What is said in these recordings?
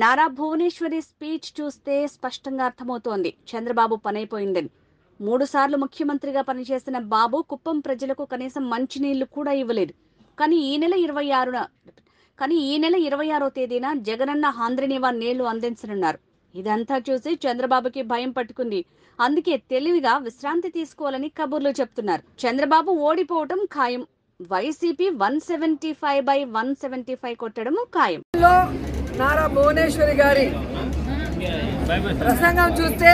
Nara Bhuvaneswari speech చూస్తే స్పష్టంగా అర్థమవుతోంది చంద్రబాబు పనైపోయిందని. 3 సార్లు ముఖ్యమంత్రిగా పనిచేసిన బాబు కుప్పం ప్రజలకు కనీసం మంచినీళ్లు కూడా ఇవ్వలేదు. కానీ ఈ నెల 26వ తేదీన జగనన్న హాంద్రినివా నీళ్లు అందించనున్నారు. ఇదంతా చూసి చంద్రబాబుకి భయం పట్టుకుంది. అందుకే తెలివిగా విశ్రాంతి తీసుకోవాలని కబుర్లు చెప్తున్నారు. చంద్రబాబు ఓడిపోవటం ఖాయం. వైసీపీ 175/175 కొట్టడం ఖాయం. నారా భువనేశ్వరి గారి ప్రసంగం చూస్తే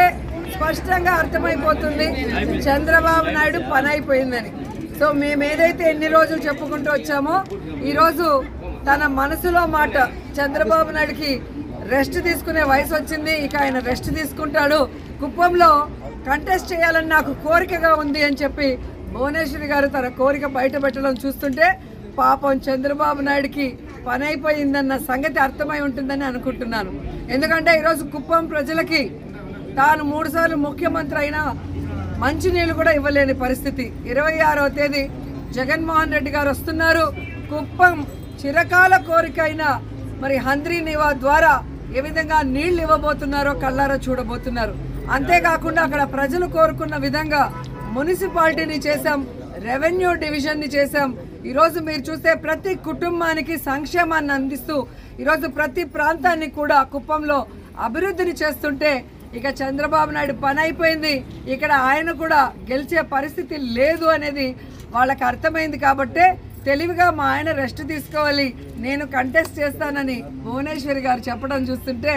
స్పష్టంగా అర్థమైపోతుంది చంద్రబాబు నాయుడు పని అయిపోయిందని. సో మేము ఏదైతే ఎన్ని రోజులు చెప్పుకుంటూ వచ్చామో ఈరోజు తన మనసులో మాట, చంద్రబాబు నాయుడుకి రెస్ట్ తీసుకునే వయసు వచ్చింది, ఇక ఆయన రెస్ట్ తీసుకుంటాడు, కుప్పంలో కంటెస్ట్ చేయాలని నాకు కోరికగా ఉంది అని చెప్పి భువనేశ్వరి గారు తన కోరిక బయట పెట్టడం చూస్తుంటే పాపం చంద్రబాబు నాయుడుకి పని అయిపోయిందన్న సంగతి అర్థమై ఉంటుందని అనుకుంటున్నాను. ఎందుకంటే ఈరోజు కుప్పం ప్రజలకి తాను 3 సార్లు ముఖ్యమంత్రి అయినా మంచినీళ్ళు కూడా ఇవ్వలేని పరిస్థితి. 26వ తేదీ జగన్మోహన్ రెడ్డి గారు వస్తున్నారు. కుప్పం చిరకాల కోరిక అయిన మరి హాంద్రినివా ద్వారా ఏ విధంగా నీళ్లు ఇవ్వబోతున్నారో కళ్ళారా చూడబోతున్నారు. అంతేకాకుండా అక్కడ ప్రజలు కోరుకున్న విధంగా మున్సిపాలిటీని చేశాం, రెవెన్యూ డివిజన్ని చేశాం. ఈరోజు మీరు చూస్తే ప్రతి కుటుంబానికి సంక్షేమాన్ని అందిస్తూ ఈరోజు ప్రతి ప్రాంతాన్ని కూడా కుప్పంలో అభివృద్ధిని చేస్తుంటే ఇక చంద్రబాబు నాయుడు పని అయిపోయింది, ఇక్కడ ఆయన కూడా గెలిచే పరిస్థితి లేదు అనేది వాళ్ళకి అర్థమైంది. కాబట్టే తెలివిగా మా ఆయన రెస్ట్ తీసుకోవాలి, నేను కంటెస్ట్ చేస్తానని భువనేశ్వరి గారు చెప్పడం చూస్తుంటే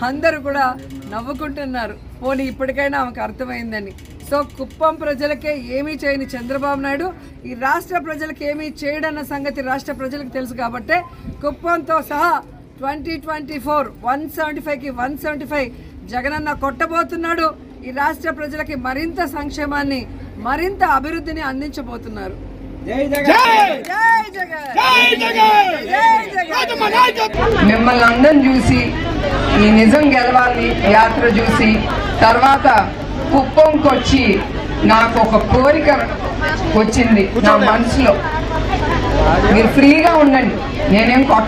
అందరూ కూడా నవ్వుకుంటున్నారు. పోనీ ఇప్పటికైనా ఆమెకు అర్థమైందని. సో కుప్పం ప్రజలకే ఏమీ చేయని చంద్రబాబు నాయుడు ఈ రాష్ట్ర ప్రజలకు ఏమీ చేయడన్న సంగతి రాష్ట్ర ప్రజలకు తెలుసు. కాబట్టే కుప్పంతో సహా 2024 175కి 175 జగనన్న కొట్టబోతున్నాడు. ఈ రాష్ట్ర ప్రజలకి మరింత సంక్షేమాన్ని, మరింత అభివృద్ధిని అందించబోతున్నారు. మిమ్మల్ని అందరం చూసి ఈ నిజం గెలవాలి యాత్ర చూసి తర్వాత కుప్పంకి వచ్చి నాకు ఒక కోరిక వచ్చింది నా మనసులో. మీరు ఫ్రీగా ఉండండి, నేనేం కొట్ట